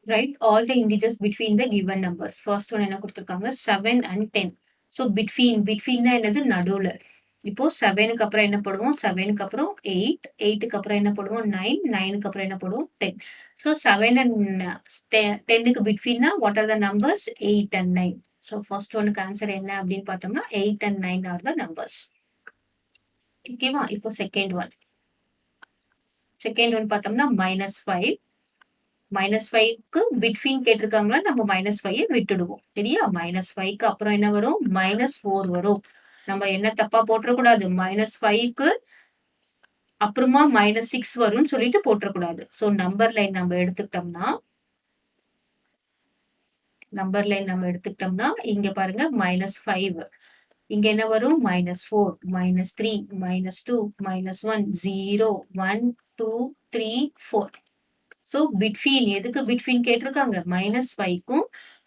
Write all the integers between the given numbers. First one என்ன கொடுத்திருக்காங்க 7 and 10. So between என்னது நடுவுல. இப்போ 7க்கு அப்புறம் என்ன போடுவோம்? 7க்கு அப்புறம் 8, 8க்கு அப்புறம் என்ன போடுவோம்? 9, 9க்கு அப்புறம் என்ன போடுவோம்? 10. So 7 and 10க்கு between what are the numbers? 8 and 9. So first oneக்கு answer என்ன அப்படின்னு பார்த்தோம்னா 8 and 9 are the numbers. ஓகேவா? இப்போ செகண்ட் ஒன் பார்த்தோம்னா -5. -5க்கு பிட்வீன் கேட்டிருக்காங்களா, நம்ம -5 விட்டுடுவோம். சரியா? -5க்கு அப்புறம் என்ன வரும்? -4 வரும். நம்ம என்ன தப்பா போட்டுறக்கூடாது? -5க்கு அப்புறமா -6 வரும்னு சொல்லிட்டு போட்டுறக்கூடாது. ஸோ நம்பர் லைன் நம்ம எடுத்துக்கிட்டோம்னா இங்க பாருங்க -5. இங்க என்ன வரும்? -4, -3, -2, -1, 0, 1, 2, 3, 4. ஸோ பிட்வீன் எதுக்கு பிட்வீன் கேட்டிருக்காங்க? -5க்கும்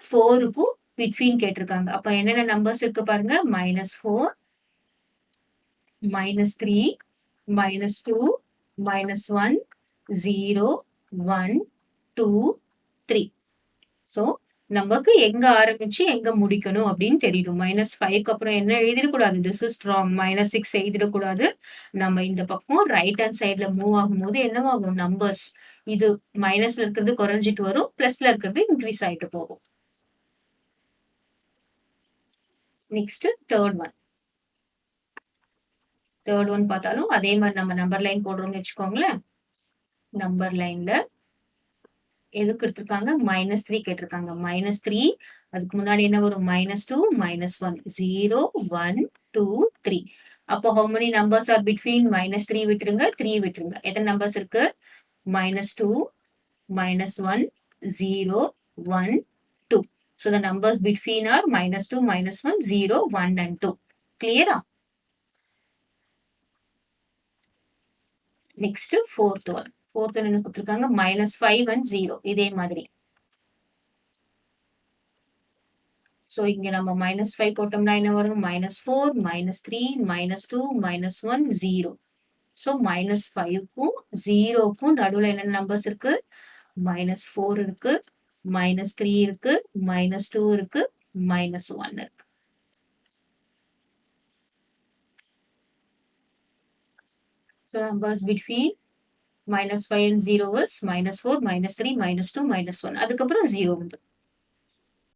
4க்கும் பிட்வீன் கேட்டிருக்காங்க. அப்ப என்னென்ன நம்பர்ஸ் இருக்கு பாருங்க? -4, -3, -2, -1, 0, 1, 2, 3. ஸோ நமக்கு எங்க ஆரம்பிச்சு எங்க முடிக்கணும் அப்படின்னு தெரியும். -5க்கு அப்புறம் என்ன எழுதிடக்கூடாது? This is wrong. -6 எழுதிடக்கூடாது. நம்ம இந்த பக்கம் ரைட் ஹேண்ட் சைட்ல மூவ் ஆகும்போது என்னவாகும்? நம்பர்ஸ் இது மைனஸ்ல இருக்கிறது குறைஞ்சிட்டு வரும், பிளஸ்ல இருக்கிறது இன்க்ரீஸ் ஆயிட்டு போகும். நெக்ஸ்ட் தேர்ட் ஒன் பார்த்தாலும் அதே மாதிரி நம்ம நம்பர் லைன் போடுறோம்னு வச்சுக்கோங்களேன். நம்பர் லைன்ல எதுக்கு எடுத்திருக்காங்க? -3 கேட்டிருக்காங்க. -3 அதுக்கு முன்னாடி என்ன வரும்? -2, -1, 0, 1, 2, 3. அப்போ how many numbers are between? -3 விட்டுருங்க, 3 விட்டுருங்க. எத்தனை நம்பர்ஸ் இருக்கு? -2, -1, 0, 1, 2. So the numbers between are -2, -1, 0, 1 and 2. Clear? Next fourth one என்ன கொடுத்திருக்காங்க? -5 and 0. இதே மாதிரி. So இங்க நம்ம -5 போட்டோம்னா என்ன வரும்? -4, -3, -2, -1, 0. So -5க்கும் 0க்கும் நடுவுல என்ன நம்பர்ஸ் இருக்கு? -4 இருக்கு, -3 இருக்கு, -2 இருக்கு, -1 இருக்கு. So numbers between -5 and 0 is -4, -3, -2, -1. அதுக்கப்புறம் 0 வந்து.